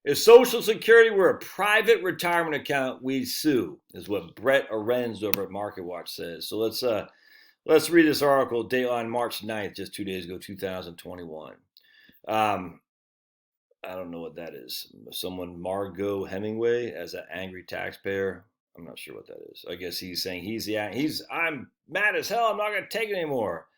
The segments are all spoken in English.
If Social Security were a private retirement account, we'd sue, is what Brett Arends over at MarketWatch says. So let's read this article, Dateline March 9th, just 2 days ago, 2021. I don't know what that is. Someone, Margot Hemingway, as an angry taxpayer. I'm not sure what that is. I guess he's saying I'm mad as hell. I'm not going to take it anymore.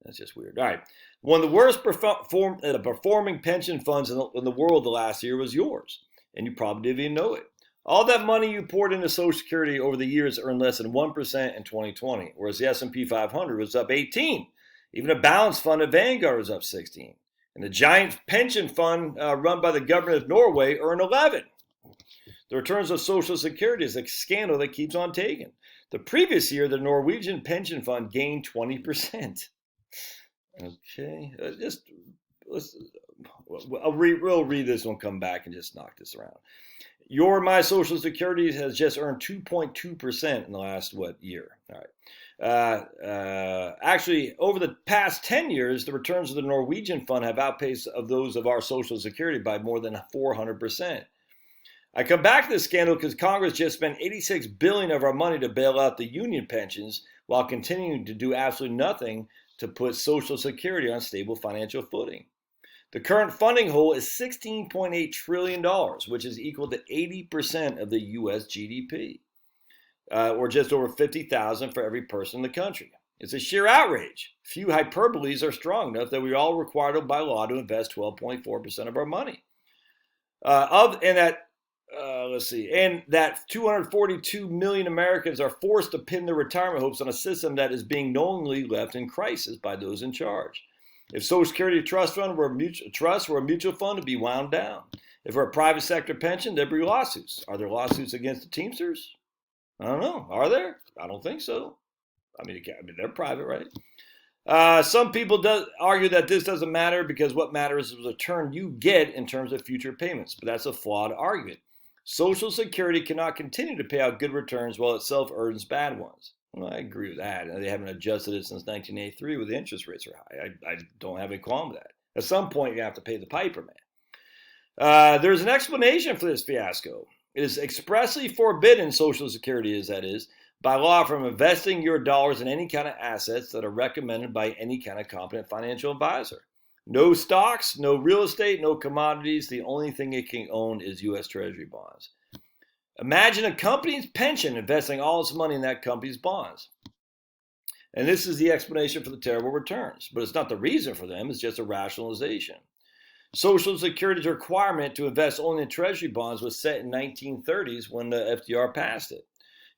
That's just weird. All right. One of the worst performing pension funds in the world the last year was yours, and you probably didn't even know it. All that money you poured into Social Security over the years earned less than 1% in 2020, whereas the S&P 500 was up 18. Even a balanced fund at Vanguard was up 16. And the giant pension fund run by the government of Norway earned 11. The returns of Social Security is a scandal that keeps on taking. The previous year, the Norwegian pension fund gained 20%. Okay, we'll read this one, come back and just knock this around. My Social Security has just earned 2.2% in the last, year? All right. Actually, over the past 10 years, the returns of the Norwegian fund have outpaced of those of our Social Security by more than 400%. I come back to this scandal because Congress just spent $86 billion of our money to bail out the union pensions while continuing to do absolutely nothing to put Social Security on stable financial footing. The current funding hole is $16.8 trillion, which is equal to 80% of the U.S. GDP, or just over 50,000 for every person in the country. It's a sheer outrage. Few hyperboles are strong enough that we're all required by law to invest 12.4% of our money. And that 242 million Americans are forced to pin their retirement hopes on a system that is being knowingly left in crisis by those in charge. If Social Security Trust Fund were a mutual fund, it'd be wound down. If we're a private sector pension, there'd be lawsuits. Are there lawsuits against the Teamsters? I don't know. Are there? I don't think so. I mean they're private, right? Some people argue that this doesn't matter because what matters is the return you get in terms of future payments. But that's a flawed argument. Social Security cannot continue to pay out good returns while itself earns bad ones. Well, I agree with that. They haven't adjusted it since 1983 when the interest rates are high. I don't have any qualm with that. At some point, you have to pay the piper, man. There's an explanation for this fiasco. It is expressly forbidden, Social Security by law from investing your dollars in any kind of assets that are recommended by any kind of competent financial advisor. No stocks, no real estate, no commodities. The only thing it can own is U.S. Treasury bonds. Imagine a company's pension investing all its money in that company's bonds. And this is the explanation for the terrible returns. But it's not the reason for them, it's just a rationalization. Social Security's requirement to invest only in Treasury bonds was set in the 1930s when the FDR passed it.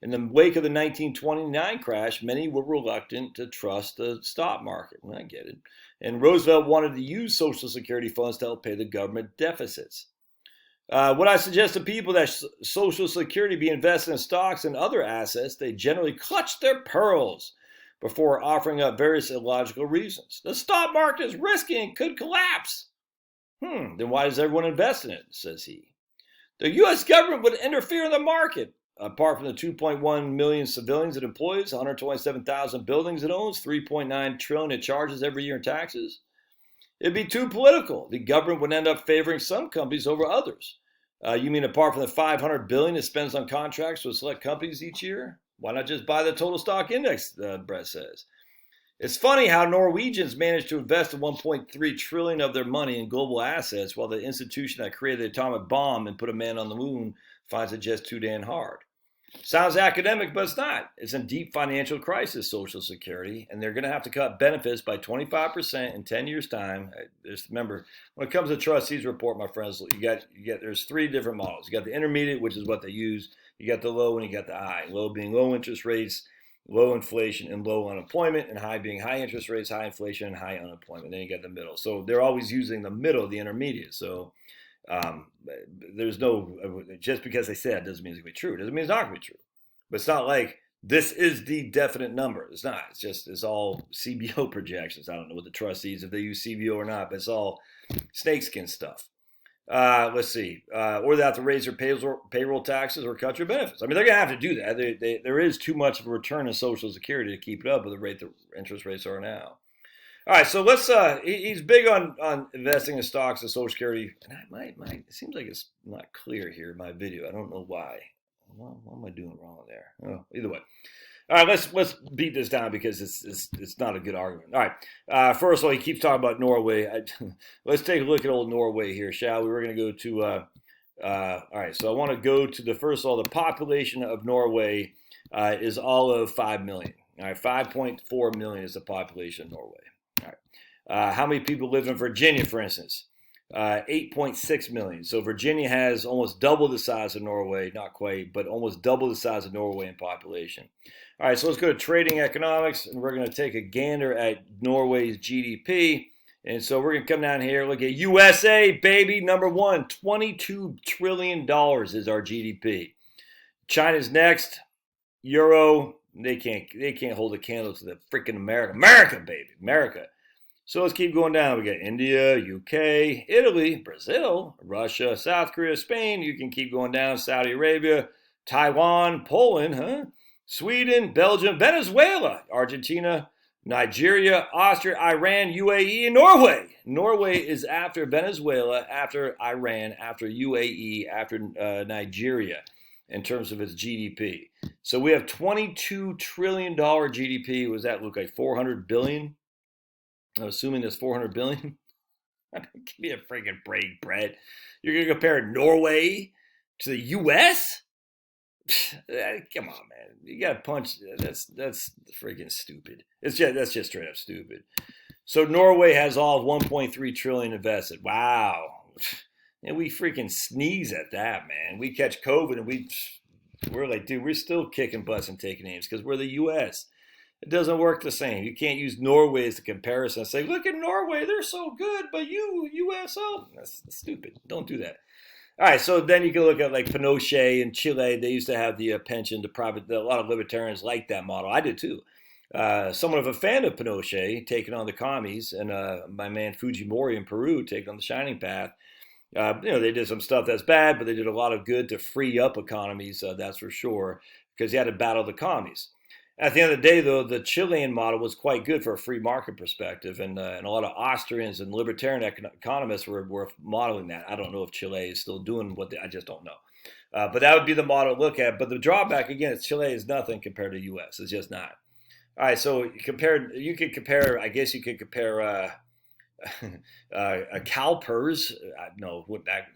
In the wake of the 1929 crash, many were reluctant to trust the stock market. Well, I get it. And Roosevelt wanted to use Social Security funds to help pay the government deficits. What I suggest to people that Social Security be invested in stocks and other assets, they generally clutch their pearls before offering up various illogical reasons. The stock market is risky and could collapse. Then why does everyone invest in it, says he. The U.S. government would interfere in the market. Apart from the 2.1 million civilians it employs, 127,000 buildings it owns, 3.9 trillion it charges every year in taxes. It'd be too political. The government would end up favoring some companies over others. You mean apart from the $500 billion it spends on contracts with select companies each year? Why not just buy the total stock index, Brett says. It's funny how Norwegians managed to invest $1.3 trillion of their money in global assets while the institution that created the atomic bomb and put a man on the moon finds it just too damn hard. Sounds academic, but it's not. It's in deep financial crisis, Social Security, and they're going to have to cut benefits by 25% in 10 years' time. Just remember, when it comes to trustees report, my friends, there's three different models. You got the intermediate, which is what they use. You got the low, and you got the high. Low being low interest rates, low inflation, and low unemployment, and high being high interest rates, high inflation, and high unemployment. Then you got the middle. So they're always using the middle, the intermediate. So there's no, just because they said it doesn't mean it's going to be true. It doesn't mean it's not going to be true. But it's not like this is the definite number. It's not. It's all CBO projections. I don't know what the trustees, if they use CBO or not, but it's all snakeskin stuff. Let's see. Or they have to raise their payroll taxes or cut your benefits. I mean, they're going to have to do that. There is too much of a return in Social Security to keep it up with the rate the interest rates are now. All right, so let's. He's big on investing in stocks and Social Security. And it seems like it's not clear here in my video. I don't know why. What am I doing wrong there? Oh, either way. All right, let's beat this down because it's not a good argument. All right, first of all, he keeps talking about Norway. Let's take a look at old Norway here, shall we? We're going to go to. All right, so I want to go to the first of all. The population of Norway is all of 5 million. All right, 5.4 million is the population of Norway. All right, how many people live in Virginia, for instance? 8.6 million. So Virginia has almost double the size of Norway, not quite, but almost double the size of Norway in population. All right, so let's go to trading economics, and we're going to take a gander at Norway's GDP. And so we're going to come down here, look at USA, baby, number one, $22 trillion is our GDP. China's next, Euro, they can't hold a candle to the freaking America, baby, America. So let's keep going down. We got India, UK, Italy, Brazil, Russia, South Korea, Spain. You can keep going down. Saudi Arabia, Taiwan, Poland, Sweden, Belgium, Venezuela, Argentina, Nigeria, Austria, Iran, UAE, and Norway. Norway is after Venezuela, after Iran, after UAE, after Nigeria in terms of its GDP. So we have $22 trillion GDP. What does that look like? 400 billion? I'm assuming there's 400 billion. I mean, give me a freaking break, Brett. You're going to compare Norway to the U.S.? Come on, man. You got to punch. That's freaking stupid. That's just straight up stupid. So Norway has all of 1.3 trillion invested. Wow. And we freaking sneeze at that, man. We catch COVID and we're like, dude, we're still kicking butts and taking names because we're the U.S. It doesn't work the same. You can't use Norway as a comparison and say, look at Norway, they're so good, but USO, that's stupid. Don't do that. All right, so then you can look at like Pinochet in Chile. They used to have the pension to private. A lot of libertarians like that model. I did too. Somewhat of a fan of Pinochet taking on the commies, and my man Fujimori in Peru taking on the Shining Path. They did some stuff that's bad, but they did a lot of good to free up economies, that's for sure, because you had to battle the commies. At the end of the day, though, the Chilean model was quite good for a free market perspective, and a lot of Austrians and libertarian economists were modeling that. I don't know if Chile is still doing I just don't know. But that would be the model to look at. But the drawback, again, is Chile is nothing compared to the U.S. It's just not. All right, so you could compare, I guess you could compare CalPERS. No,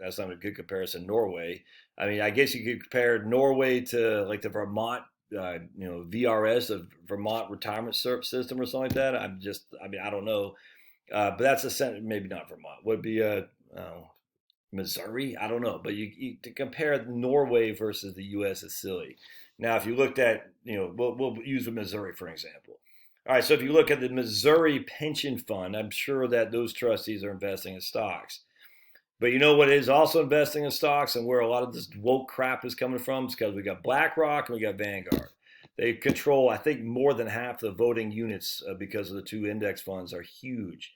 that's not a good comparison. Norway. I mean, I guess you could compare Norway to like the Vermont VRS, the Vermont Retirement System or something like that. I don't know. But that's maybe not Vermont. Would be Missouri? I don't know. But you to compare Norway versus the U.S. is silly. Now, if you looked at, we'll use Missouri for example. All right, so if you look at the Missouri Pension Fund, I'm sure that those trustees are investing in stocks. But you know what is also investing in stocks and where a lot of this woke crap is coming from? It's because we got BlackRock and we got Vanguard. They control, I think, more than half the voting units because of the two index funds are huge.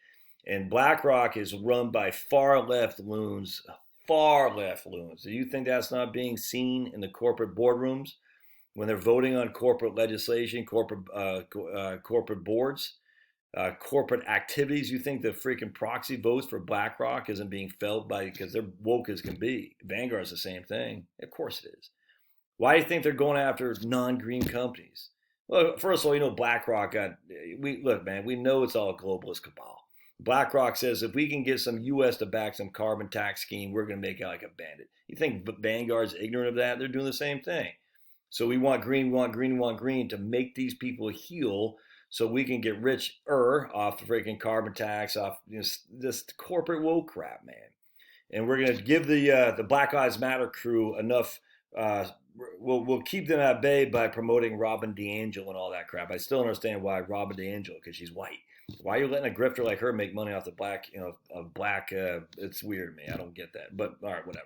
And BlackRock is run by far left loons. Do you think that's not being seen in the corporate boardrooms when they're voting on corporate legislation, corporate boards? Corporate activities? You think the freaking proxy votes for BlackRock isn't being felt because they're woke as can be? Vanguard's the same thing. Of course it is. Why do you think they're going after non-green companies? Well, first of all, BlackRock look, man, we know it's all a globalist cabal. BlackRock says if we can get some U.S. to back some carbon tax scheme, we're going to make it like a bandit. You think Vanguard's ignorant of that? They're doing the same thing. So we want green to make these people heal so we can get richer off the freaking carbon tax, off this corporate woke crap, man. And we're going to give the Black Lives Matter crew enough. We'll keep them at bay by promoting Robin DiAngelo and all that crap. I still don't understand why Robin DiAngelo, because she's white. Why are you letting a grifter like her make money off the black? It's weird to me. I don't get that. But all right, whatever.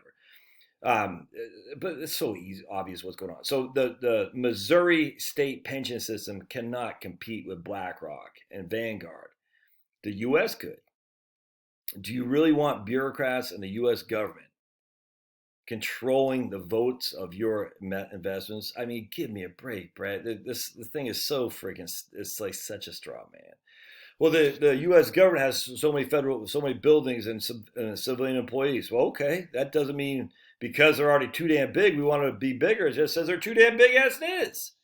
But it's so obvious what's going on. So the Missouri state pension system cannot compete with BlackRock and Vanguard. The U.S. could. Do you really want bureaucrats in the U.S. government controlling the votes of your investments? I mean, give me a break, Brett. The thing is so freaking, it's like such a straw man. Well, the U.S. government has so many buildings and civilian employees. Well, okay, that doesn't mean because they're already too damn big, we want to be bigger. It just says they're too damn big as it is.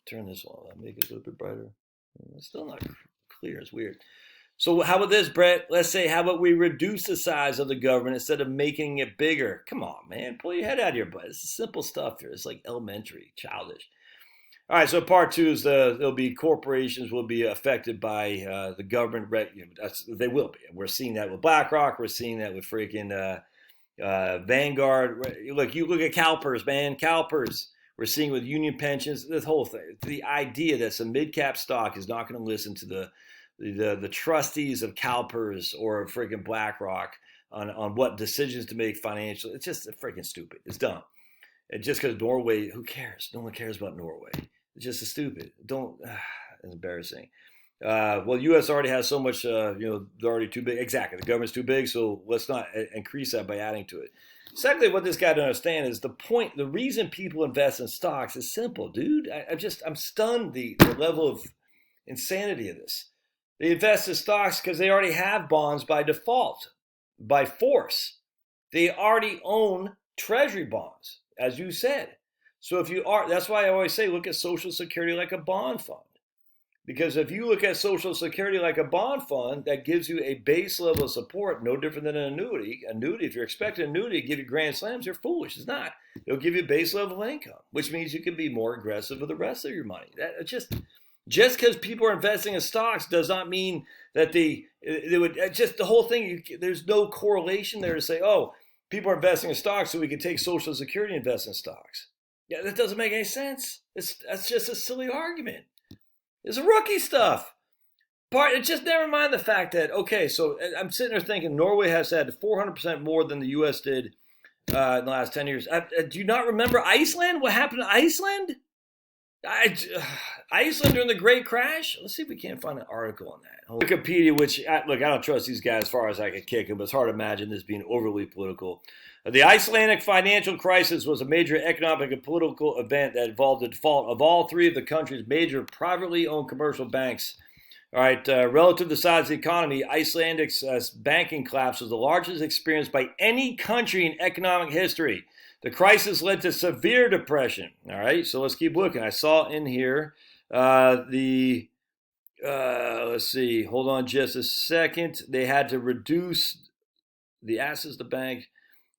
Turn this on, make it a little bit brighter. It's still not clear, it's weird. So how about this, Brett? Let's say, how about we reduce the size of the government instead of making it bigger? Come on, man, pull your head out of your butt. It's simple stuff here. It's like elementary, childish. All right, so part two is there'll be corporations will be affected by the government. They will be. We're seeing that with BlackRock. We're seeing that with freaking Vanguard. Look, you look at CalPERS, man. CalPERS. We're seeing with union pensions. This whole thing. The idea that some mid-cap stock is not going to listen to the trustees of CalPERS or freaking BlackRock on what decisions to make financial. It's just freaking stupid. It's dumb. And just because Norway, who cares? No one cares about Norway. It's just stupid. It's embarrassing. Well, U.S. already has so much, they're already too big. Exactly. The government's too big, so let's not increase that by adding to it. Secondly, what this guy doesn't understand is the reason people invest in stocks is simple, dude. I'm stunned the level of insanity of this. They invest in stocks because they already have bonds by default, by force. They already own treasury bonds, as you said. So that's why I always say, look at Social Security like a bond fund. Because if you look at Social Security like a bond fund, that gives you a base level of support, no different than an annuity. If you're expecting an annuity to give you grand slams, you're foolish. It's not. It'll give you a base level of income, which means you can be more aggressive with the rest of your money. Just because people are investing in stocks does not mean that they would, just the whole thing, there's no correlation there to say, oh, people are investing in stocks so we can take Social Security and invest in stocks. Yeah, that doesn't make any sense. That's just a silly argument. It's rookie stuff. Just never mind the fact that, okay, so I'm sitting there thinking Norway has had 400% more than the U.S. did in the last 10 years. Do you not remember Iceland? What happened to Iceland? Iceland during the Great Crash? Let's see if we can't find an article on that. Wikipedia, which, look, I don't trust these guys as far as I can kick them, but it's hard to imagine this being overly political. The Icelandic financial crisis was a major economic and political event that involved the default of all three of the country's major privately owned commercial banks. All right, relative to the size of the economy, Icelandic's banking collapse was the largest experienced by any country in economic history. The crisis led to severe depression. All right, so let's keep looking. I saw in here let's see, hold on just a second. They had to reduce the assets of the bank.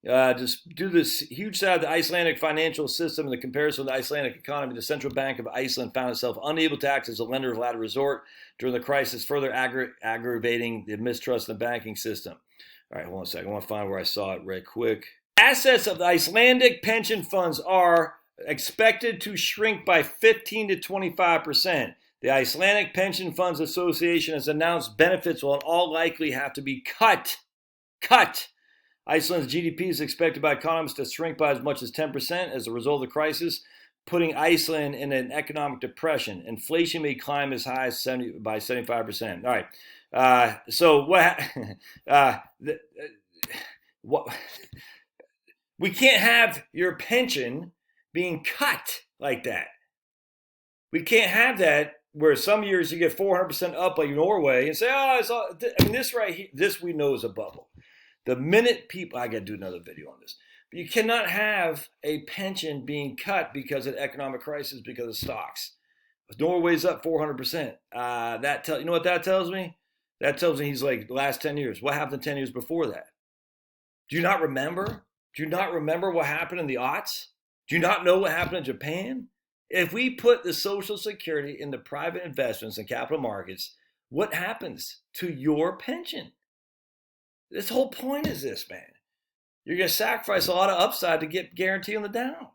Just due to this huge size of the Icelandic financial system and the comparison of the Icelandic economy, the Central Bank of Iceland found itself unable to act as a lender of last resort during the crisis, further aggravating the mistrust in the banking system. All right, hold on a second. I want to find where I saw it right quick. Assets of the Icelandic pension funds are expected to shrink by 15 to 25%. The Icelandic Pension Funds Association has announced benefits will in all likely have to be cut. Iceland's GDP is expected by economists to shrink by as much as 10% as a result of the crisis, putting Iceland in an economic depression. Inflation may climb as high as 75%. All right. So what? We can't have your pension being cut like that. We can't have that where some years you get 400% up like Norway and say, this right here, this we know is a bubble. The minute people, I got to do another video on this, but you cannot have a pension being cut because of economic crisis because of stocks. Norway's up 400%. You know what that tells me? That tells me he's like the last 10 years. What happened 10 years before that? Do you not remember? Do you not remember what happened in the aughts? Do you not know what happened in Japan? If we put the Social Security into private investments and capital markets, what happens to your pension? This whole point is this, man. You're going to sacrifice a lot of upside to get guarantee on the down.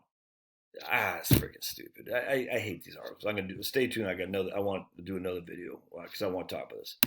It's freaking stupid. I hate these articles. I'm going to stay tuned. I want to do another video because I want to talk about this.